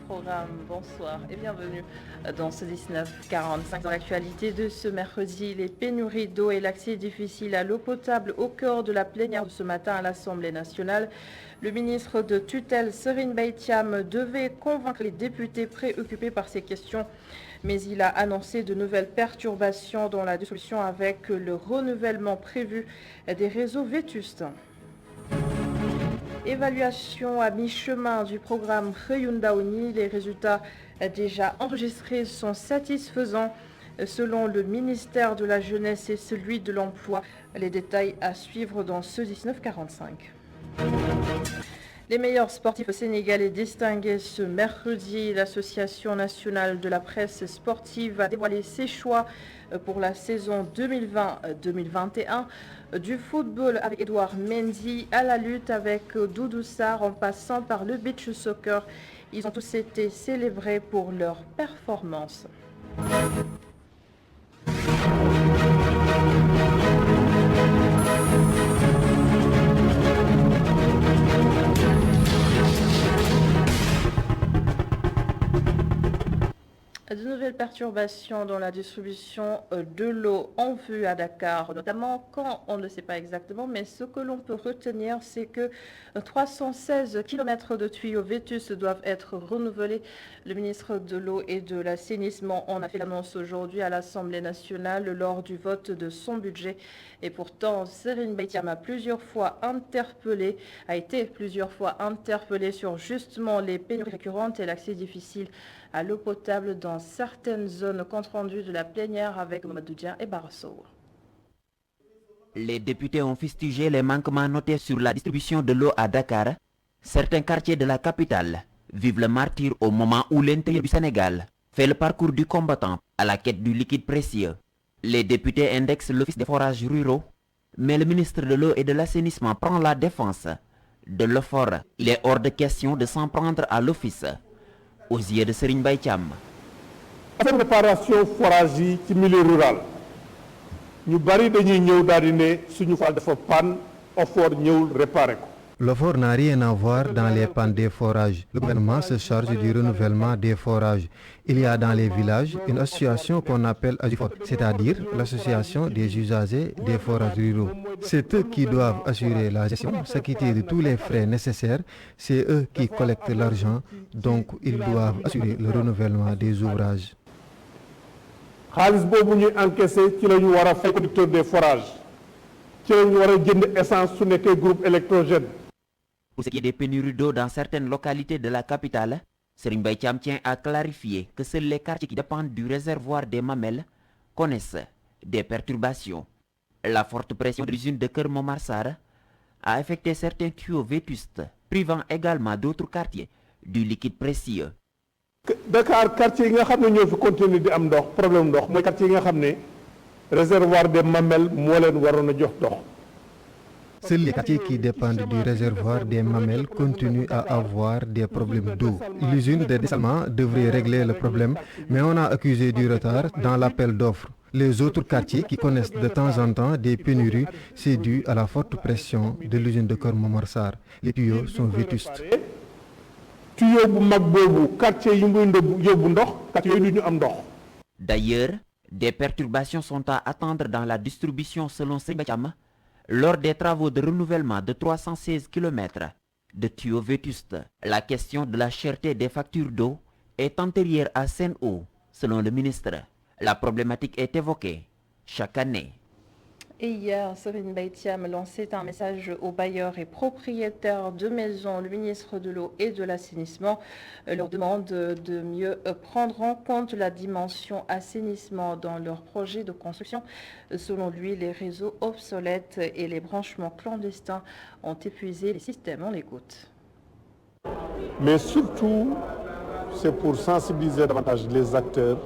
programme, bonsoir et bienvenue dans ce 19:45. Dans l'actualité de ce mercredi, les pénuries d'eau et l'accès difficile à l'eau potable au cœur de la plénière de ce matin à l'Assemblée nationale. Le ministre de tutelle Serigne Mbaye Thiam devait convaincre les députés préoccupés par ces questions, mais il a annoncé de nouvelles perturbations dans la distribution avec le renouvellement prévu des réseaux vétustes. Évaluation à mi-chemin du programme Reyundaouni. Les résultats déjà enregistrés sont satisfaisants selon le ministère de la Jeunesse et celui de l'Emploi. Les détails à suivre dans ce 19:45. Les meilleurs sportifs sénégalais distingués ce mercredi. L'Association nationale de la presse sportive a dévoilé ses choix pour la saison 2020-2021. Du football avec Edouard Mendy à la lutte avec Doudou Sarr en passant par le beach soccer. Ils ont tous été célébrés pour leur performance. De nouvelles perturbations dans la distribution de l'eau en vue à Dakar, notamment quand on ne sait pas exactement, mais ce que l'on peut retenir, c'est que 316 km de tuyaux vétustes doivent être renouvelés. Le ministre de l'eau et de l'assainissement en a fait l'annonce aujourd'hui à l'Assemblée nationale lors du vote de son budget. Et pourtant, Serigne Mbaye Thiam a été plusieurs fois interpellé sur justement les pénuries récurrentes et l'accès difficile à l'eau potable dans certaines zones, compte rendu de la plénière avec Mamadou Dia et Barasso. Les députés ont fustigé les manquements notés sur la distribution de l'eau à Dakar. Certains quartiers de la capitale vivent le martyre au moment où l'intérieur du Sénégal fait le parcours du combattant à la quête du liquide précieux. Les députés indexent l'office des forages ruraux, mais le ministre de l'eau et de l'assainissement prend la défense de l'effort. Il est hors de question de s'en prendre à l'office. Aux yeux de Serigne Mbaye Thiam. affaire préparation forage yi ci milieu rural ñu bari dañuy ñëw daal di ne suñu fal dafa panne OFOR ñëwul réparer ko. L'OFOR n'a rien à voir dans les pannes des forages. Le gouvernement se charge du renouvellement des forages. Il y a dans les villages une association qu'on appelle AJUFOR, c'est-à-dire l'association des usagers des forages ruraux. C'est eux qui doivent assurer la gestion, s'acquitter de tous les frais nécessaires. C'est eux qui collectent l'argent, donc ils doivent assurer le renouvellement des ouvrages. xaalis boobu ñuy encaissé ci la ñu war a fay producteur des forages ci la ñu war a jënd essence su nekkee groupe électrogène. Pour ce qui est des pénuries d'eau dans certaines localités de la capitale, Serigne Mbaye Thiam tient à clarifier que seuls les quartiers qui dépendent du réservoir des Mamelles connaissent des perturbations. La forte pression de l'usine de Keur Momar Sarr a affecté certains tuyaux vétustes, privant également d'autres quartiers du liquide précieux. Dakar quartier yi nga xam ne ñoo fi continuer di am ndox problème ndox mooy quartier yi nga xam ne réservoir des Mamelles moo leen waroon a jox ndox. Seuls les quartiers qui dépendent du réservoir des Mamelles continuent à avoir des problèmes d'eau. L'usine de dessalement devrait régler le problème, mais on a accusé du retard dans l'appel d'offres. Les autres quartiers qui connaissent de temps en temps des pénuries, c'est dû à la forte pression de l'usine de Keur Momar Sarr. Les tuyaux sont vétustes. D'ailleurs, des perturbations sont à attendre dans la distribution selon Serigne Mbaye Thiam lors des travaux de renouvellement de 316 km de tuyaux vétustes. La question de la cherté des factures d'eau est antérieure à Sen'Eau, selon le ministre. La problématique est évoquée chaque année. Et hier, Serigne Mbaye Thiam lançait un message aux bailleurs et propriétaires de maisons. Le ministre de l'eau et de l'assainissement leur demande de mieux prendre en compte la dimension assainissement dans leurs projets de construction. Selon lui, les réseaux obsolètes et les branchements clandestins ont épuisé les systèmes. On l'écoute. Mais surtout, c'est pour sensibiliser davantage les acteurs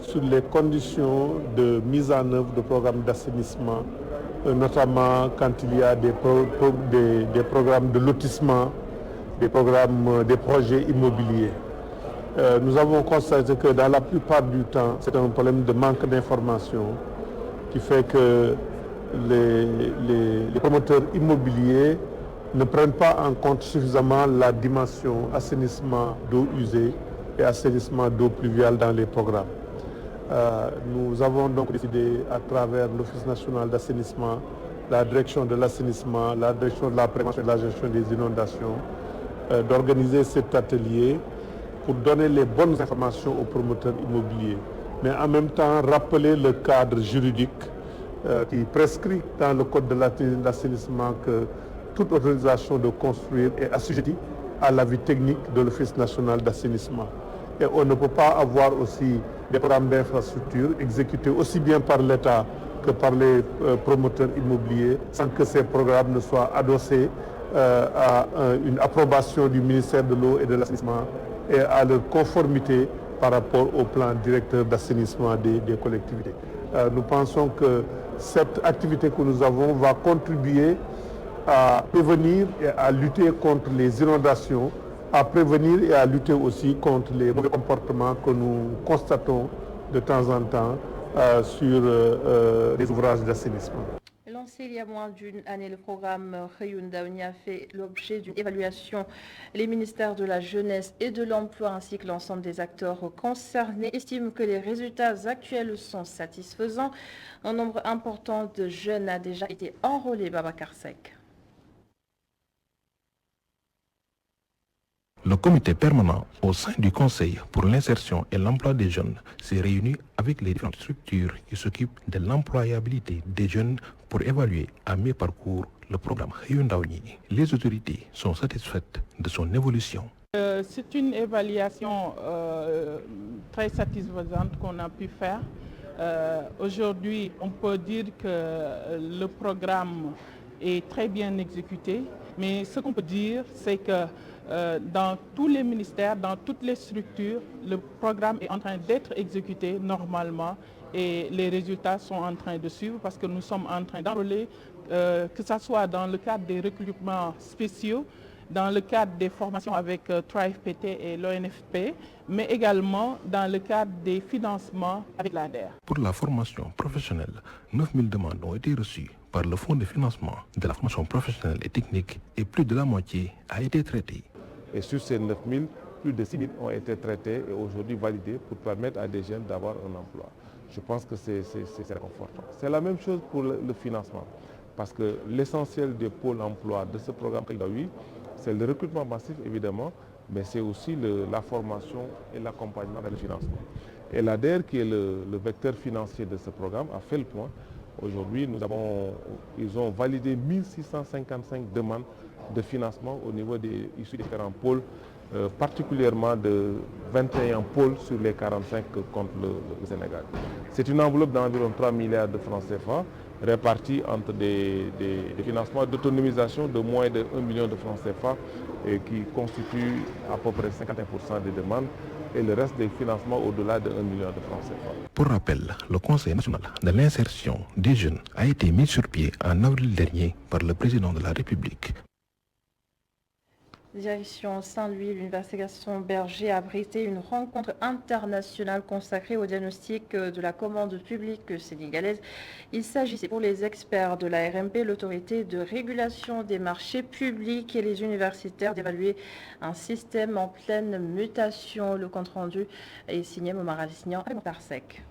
sur les conditions de mise en œuvre de programmes d'assainissement, notamment quand il y a des programmes de lotissement, des projets immobiliers. Nous avons constaté que dans la plupart du temps, c'est un problème de manque d'information qui fait que les promoteurs immobiliers ne prennent pas en compte suffisamment la dimension assainissement d'eau usée et assainissement d'eau pluviale dans les programmes. Nous avons donc décidé à travers l'Office national d'assainissement, la direction de l'assainissement, la direction de la prévention et de la gestion des inondations, d'organiser cet atelier pour donner les bonnes informations aux promoteurs immobiliers, mais en même temps rappeler le cadre juridique qui prescrit dans le code de l'assainissement que toute autorisation de construire est assujettie à l'avis technique de l'Office national d'assainissement. Et on ne peut pas avoir aussi des programmes d'infrastructure exécutés aussi bien par l'État que par les promoteurs immobiliers sans que ces programmes ne soient adossés à une approbation du ministère de l'eau et de l'assainissement et à leur conformité par rapport au plan directeur d'assainissement des collectivités. Nous pensons que cette activité que nous avons va contribuer à prévenir et à lutter contre les inondations, à prévenir et à lutter aussi contre les mauvais comportements que nous constatons de temps en temps sur les ouvrages d'assainissement. Lancé il y a moins d'une année, le programme Xëyun Ndaw ñi a fait l'objet d'une évaluation. Les ministères de la Jeunesse et de l'Emploi ainsi que l'ensemble des acteurs concernés estiment que les résultats actuels sont satisfaisants. Un nombre important de jeunes a déjà été enrôlé, Babacar Seck. Le comité permanent au sein du Conseil pour l'insertion et l'emploi des jeunes s'est réuni avec les différentes structures qui s'occupent de l'employabilité des jeunes pour évaluer à mi-parcours le programme Xëyun Ndaw ñi. Les autorités sont satisfaites de son évolution. C'est une évaluation très satisfaisante qu'on a pu faire. Aujourd'hui, on peut dire que le programme est très bien exécuté, mais ce qu'on peut dire, c'est que dans tous les ministères, dans toutes les structures, le programme est en train d'être exécuté normalement et les résultats sont en train de suivre parce que nous sommes en train d'enrôler, que ce soit dans le cadre des recrutements spéciaux, dans le cadre des formations avec TRIFE-PT et l'ONFP, mais également dans le cadre des financements avec l'ADER. Pour la formation professionnelle, 9000 demandes ont été reçues par le Fonds de financement de la formation professionnelle et technique et plus de la moitié a été traitée. Et sur ces 9000, plus de 6000 ont été traités et aujourd'hui validés pour permettre à des jeunes d'avoir un emploi. Je pense que c'est réconfortant. C'est la même chose pour le financement, parce que l'essentiel des pôles emploi de ce programme, c'est le recrutement massif évidemment, mais c'est aussi la formation et l'accompagnement vers le financement. Et l'ADER, qui est le vecteur financier de ce programme, a fait le point. Aujourd'hui, ils ont validé 1655 demandes de financement au niveau des différents pôles, particulièrement de 21 pôles sur les 45 que compte le Sénégal. C'est une enveloppe d'environ 3 milliards de francs CFA répartis entre des financements d'autonomisation de moins de 1 million de francs CFA et qui constituent à peu près 51% des demandes et le reste des financements au-delà de 1 million de francs CFA. Pour rappel, le Conseil national de l'insertion des jeunes a été mis sur pied en avril dernier par le président de la République. Direction Saint-Louis, l'Université Gaston Berger a abrité une rencontre internationale consacrée au diagnostic de la commande publique sénégalaise. Il s'agissait pour les experts de la RMP, l'autorité de régulation des marchés publics et les universitaires d'évaluer un système en pleine mutation. Le compte-rendu est signé Momar Alignan et Babacar Seck.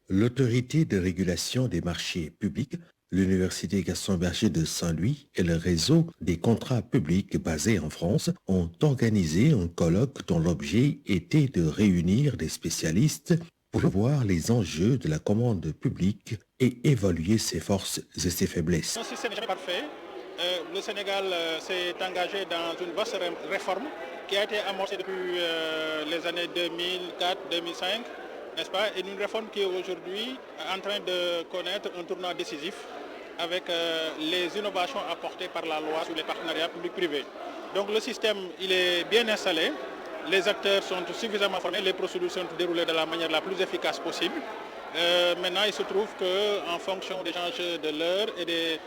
L'autorité de régulation des marchés publics, l'Université Gaston Berger de Saint-Louis et le réseau des contrats publics basés en France ont organisé un colloque dont l'objet était de réunir des spécialistes pour voir les enjeux de la commande publique et évaluer ses forces et ses faiblesses. Le système n'est jamais parfait. Le Sénégal s'est engagé dans une vaste réforme qui a été amorcée depuis les années 2004-2005, n'est-ce pas? Et une réforme qui est aujourd'hui en train de connaître un tournant décisif avec les innovations apportées par la loi sur les partenariats publics-privés. Donc le système, il est bien installé, les acteurs sont suffisamment formés, les procédures sont déroulées de la manière la plus efficace possible. Maintenant, il se trouve qu'en fonction des enjeux de l'heure et des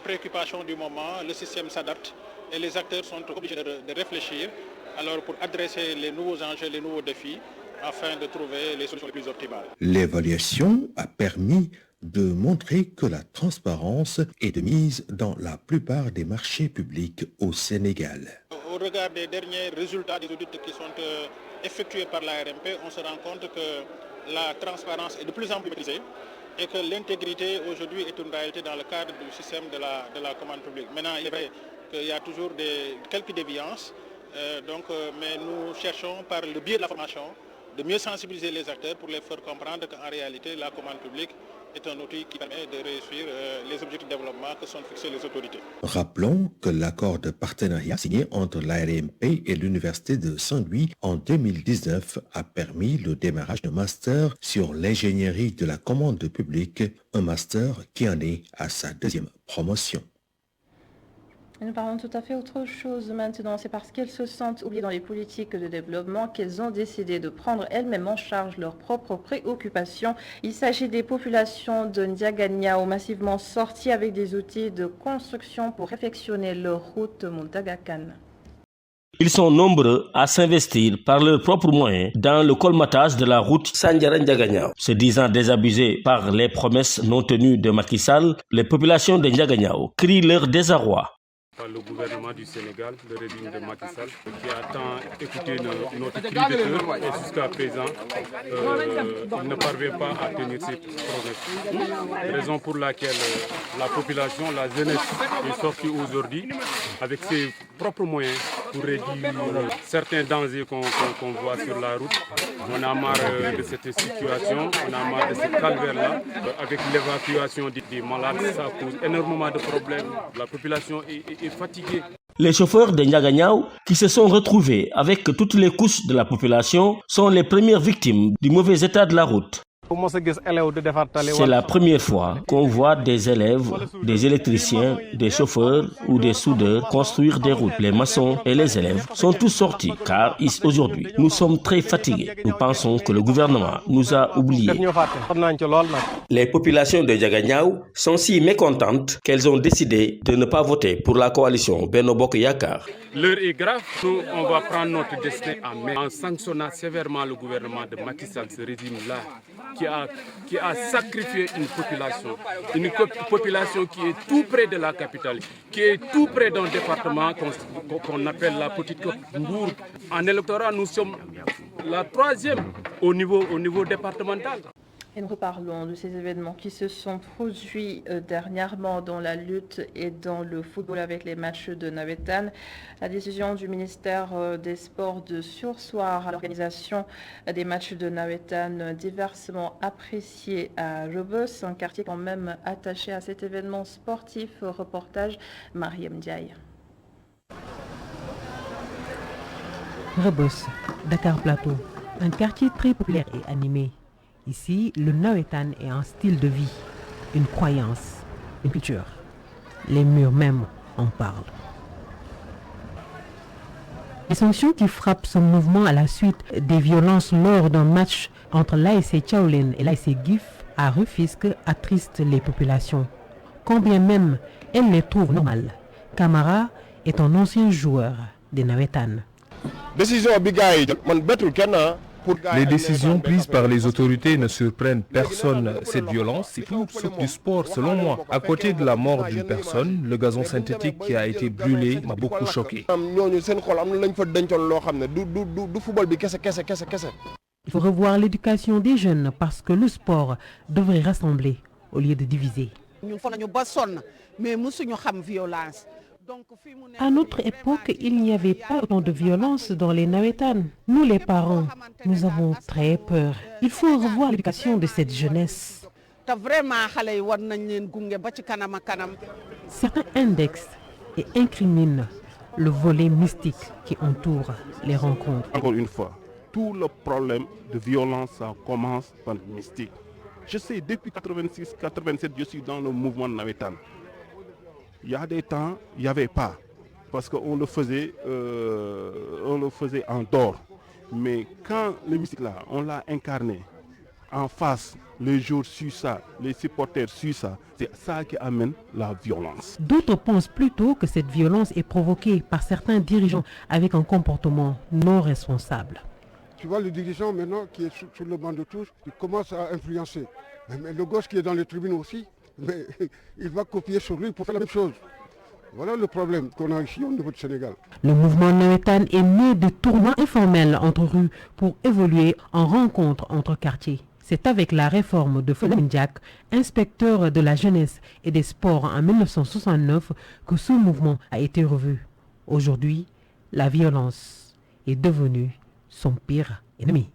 préoccupations du moment, le système s'adapte et les acteurs sont obligés de réfléchir alors pour adresser les nouveaux enjeux, les nouveaux défis, afin de trouver les solutions les plus optimales. L'évaluation a permis de montrer que la transparence est de mise dans la plupart des marchés publics au Sénégal. Au regard des derniers résultats des audits qui sont effectués par l'ARMP, on se rend compte que la transparence est de plus en plus maîtrisée et que l'intégrité aujourd'hui est une réalité dans le cadre du système de la commande publique. Maintenant, il est vrai qu'il y a toujours quelques déviances, mais nous cherchons par le biais de la formation de mieux sensibiliser les acteurs pour les faire comprendre qu'en réalité, la commande publique est un outil qui permet de réussir les objectifs de développement que sont fixés les autorités. Rappelons que l'accord de partenariat signé entre l'ARMP et l'Université de Saint-Louis en 2019 a permis le démarrage d'un master sur l'ingénierie de la commande publique, un master qui en est à sa deuxième promotion. Et nous parlons tout à fait autre chose maintenant. C'est parce qu'elles se sentent oubliées dans les politiques de développement qu'elles ont décidé de prendre elles-mêmes en charge leurs propres préoccupations. Il s'agit des populations de Ndiaganyao massivement sorties avec des outils de construction pour réfectionner leur route Montagakan. Ils sont nombreux à s'investir par leurs propres moyens dans le colmatage de la route Sandiara-Ndiaganyao. Se disant désabusés par les promesses non tenues de Macky Sall, les populations de Ndiaganyao crient leur désarroi. Le gouvernement du Sénégal, le régime de Macky Sall, qui a tant écouté notre cri de cœur et jusqu'à présent, il ne parvient pas à tenir ses promesses. Raison pour laquelle la population, la jeunesse est sortie aujourd'hui avec ses propres moyens pour réduire certains dangers qu'on voit sur la route. On a marre de cette situation, on a marre de ce calvaire-là. Avec l'évacuation des malades, ça cause énormément de problèmes. La population est fatiguée. Les chauffeurs de Ndiaganyao, qui se sont retrouvés avec toutes les couches de la population, sont les premières victimes du mauvais état de la route. C'est la première fois qu'on voit des élèves, des électriciens, des chauffeurs ou des soudeurs construire des routes. Les maçons et les élèves sont tous sortis car aujourd'hui, nous sommes très fatigués. Nous pensons que le gouvernement nous a oubliés. Les populations de Ndiaganyao sont si mécontentes qu'elles ont décidé de ne pas voter pour la coalition Benno Bokk Yakaar. L'heure est grave, nous on va prendre notre destin en main en sanctionnant sévèrement le gouvernement de Macky Sall, ce régime-là, qui a sacrifié une population qui est tout près de la capitale, qui est tout près d'un département qu'on appelle la Petite Côte Mbour. En électorat, nous sommes la troisième au niveau départemental. Et nous reparlons de ces événements qui se sont produits dernièrement dans la lutte et dans le football avec les matchs de Nawetan. La décision du ministère des Sports de surseoir à l'organisation des matchs de Nawetan diversement appréciés à Rebeuss, un quartier quand même attaché à cet événement sportif. Reportage Mariam Ndiaye. Rebeuss, Dakar Plateau, un quartier très populaire et animé. Ici, le Nawetan est un style de vie, une croyance, une culture. Les murs même en parlent. Les sanctions qui frappent ce mouvement à la suite des violences lors d'un match entre l'ASC Tchaoulène et l'ASC GIF à Rufisque attristent les populations. Quand bien même elles les trouvent normales. Camara est un ancien joueur des Nawetan. Les décisions prises par les autorités ne surprennent personne. Cette violence, c'est tout sauf du sport, selon moi. À côté de la mort d'une personne, le gazon synthétique qui a été brûlé m'a beaucoup choqué. Il faut revoir l'éducation des jeunes parce que le sport devrait rassembler au lieu de diviser. À notre époque, il n'y avait pas autant de violence dans les Nawetan. Nous, les parents, nous avons très peur. Il faut revoir l'éducation de cette jeunesse. Certains indexent et incriminent le volet mystique qui entoure les rencontres. Encore une fois, tout le problème de violence, ça commence par le mystique. Je sais, depuis 86-87, je suis dans le mouvement Nawetan. Il y a des temps, il n'y avait pas, parce qu'on le faisait en dehors. Mais quand le mystique là, on l'a incarné en face, les joueurs suivent ça, les supporters suivent ça, c'est ça qui amène la violence. D'autres pensent plutôt que cette violence est provoquée par certains dirigeants avec un comportement non responsable. Tu vois le dirigeant maintenant qui est sur le banc de touche, il commence à influencer. Mais le gosse qui est dans les tribunes aussi, mais il va copier sur lui pour faire la même chose. Voilà le problème qu'on a ici au niveau du Sénégal. Le mouvement Nawetan est né de tournois informels entre rues pour évoluer en rencontres entre quartiers. C'est avec la réforme de Feu Ndiak, inspecteur de la jeunesse et des sports en 1969, que ce mouvement a été revu. Aujourd'hui, la violence est devenue son pire ennemi.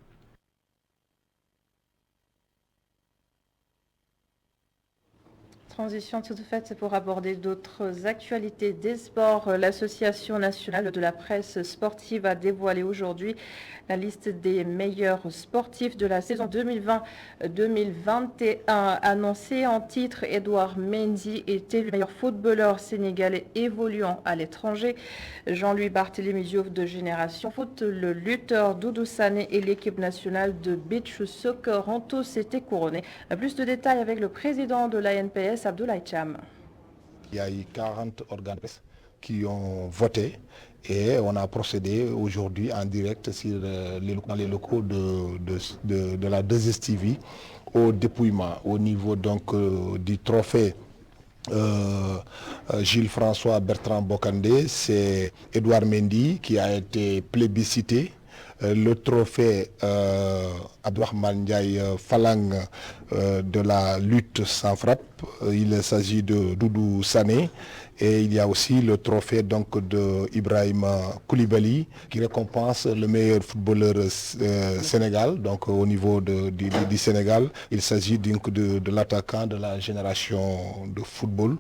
Transition toute faite pour aborder d'autres actualités des sports. L'Association nationale de la presse sportive a dévoilé aujourd'hui la liste des meilleurs sportifs de la saison 2020-2021. Annoncé en titre, Edouard Mendy était le meilleur footballeur sénégalais évoluant à l'étranger. Jean-Louis Barthélémy Diouf de Génération Foot, le lutteur Doudou Sané et l'équipe nationale de beach soccer ont tous été couronnés. Plus de détails avec le président de l'ANPS, Abdoulaye Cham. Il y a eu 40 organes qui ont voté et on a procédé aujourd'hui en direct dans les locaux de la 2STV au dépouillement au niveau donc du trophée Gilles-François Bertrand Bokandé. C'est Edouard Mendy qui a été plébiscité. Le trophée Abdourahmane Ndiaye Falang de la lutte sans frappe, il s'agit de Doudou Sané, et il y a aussi le trophée donc de Ibrahim Koulibaly qui récompense le meilleur footballeur Sénégal, donc au niveau du Sénégal. Il s'agit donc de l'attaquant de la génération de football,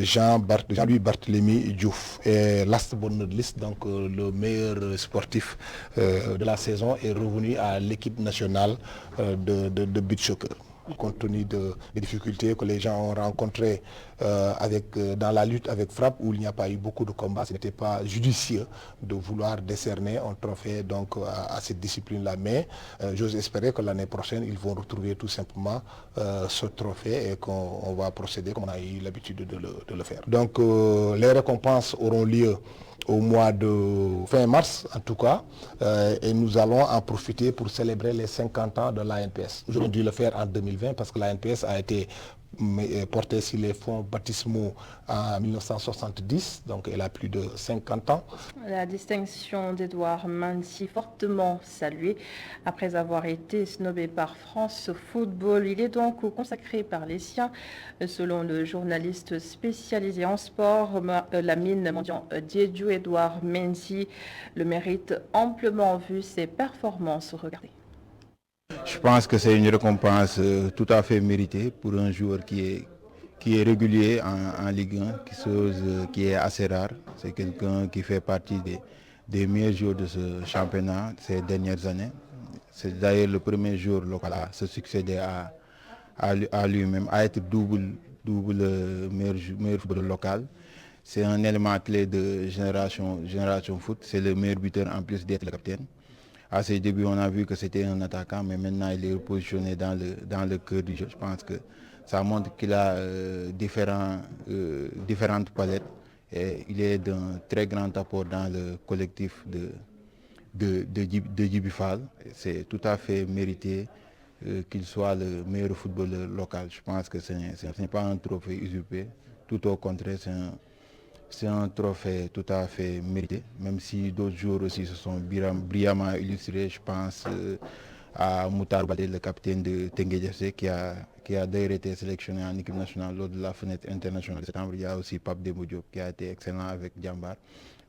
Jean-Louis Barthélémy Diouf. Et last but not least, donc le meilleur sportif de la saison est revenu à l'équipe nationale de beach soccer. Compte tenu des difficultés que les gens ont rencontrées dans la lutte avec frappe, où il n'y a pas eu beaucoup de combats, ce n'était pas judicieux de vouloir décerner un trophée donc, à cette discipline-là. Mais j'ose espérer que l'année prochaine, ils vont retrouver tout simplement ce trophée et qu'on va procéder comme on a eu l'habitude de le faire. Donc les récompenses auront lieu au mois de fin mars en tout cas, et nous allons en profiter pour célébrer les 50 ans de l'ANPS. Nous aurons dû le faire en 2020 parce que l'ANPS a été portée sur les fonds baptismaux en 1970, donc elle a plus de 50 ans. La distinction d'Edouard Mendy, fortement saluée après avoir été snobé par France Football. Il est donc consacré par les siens. Selon le journaliste spécialisé en sport, Lamine Mendian Diédiou, Edouard Mendy le mérite amplement vu ses performances. Regardez. Je pense que c'est une récompense tout à fait méritée pour un joueur qui est régulier en Ligue 1, qui est assez rare. C'est quelqu'un qui fait partie des meilleurs joueurs de ce championnat ces dernières années. C'est d'ailleurs le premier joueur local à se succéder à lui-même, à être double meilleur footballeur local. C'est un élément clé de Génération Foot. C'est le meilleur buteur en plus d'être le capitaine. À ses débuts, on a vu que c'était un attaquant, mais maintenant il est repositionné dans le cœur du jeu. Je pense que ça montre qu'il a différentes palettes et il est d'un très grand apport dans le collectif de Djiby Fall. C'est tout à fait mérité qu'il soit le meilleur footballeur local. Je pense que ce n'est pas un trophée usurpé, tout au contraire, c'est un trophée tout à fait mérité, même si d'autres joueurs aussi se sont brillamment illustrés. Je pense à Moutar Baldé, le capitaine de Teungueth FC, qui a d'ailleurs été sélectionné en équipe nationale lors de la fenêtre internationale de septembre. Il y a aussi Pape Demba Diop qui a été excellent avec Djambar,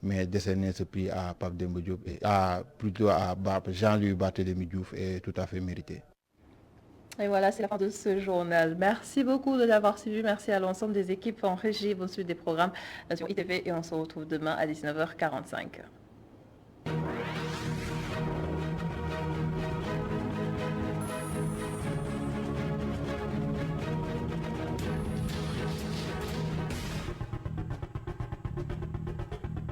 mais décerner ce prix à Pape Demba Diop, plutôt à Jean-Louis Barthélémy Diouf est tout à fait mérité. Et voilà, c'est la fin de ce journal. Merci beaucoup de l'avoir suivi. Merci à l'ensemble des équipes en régie. Vous suivez des programmes sur ITV et on se retrouve demain à 19h45.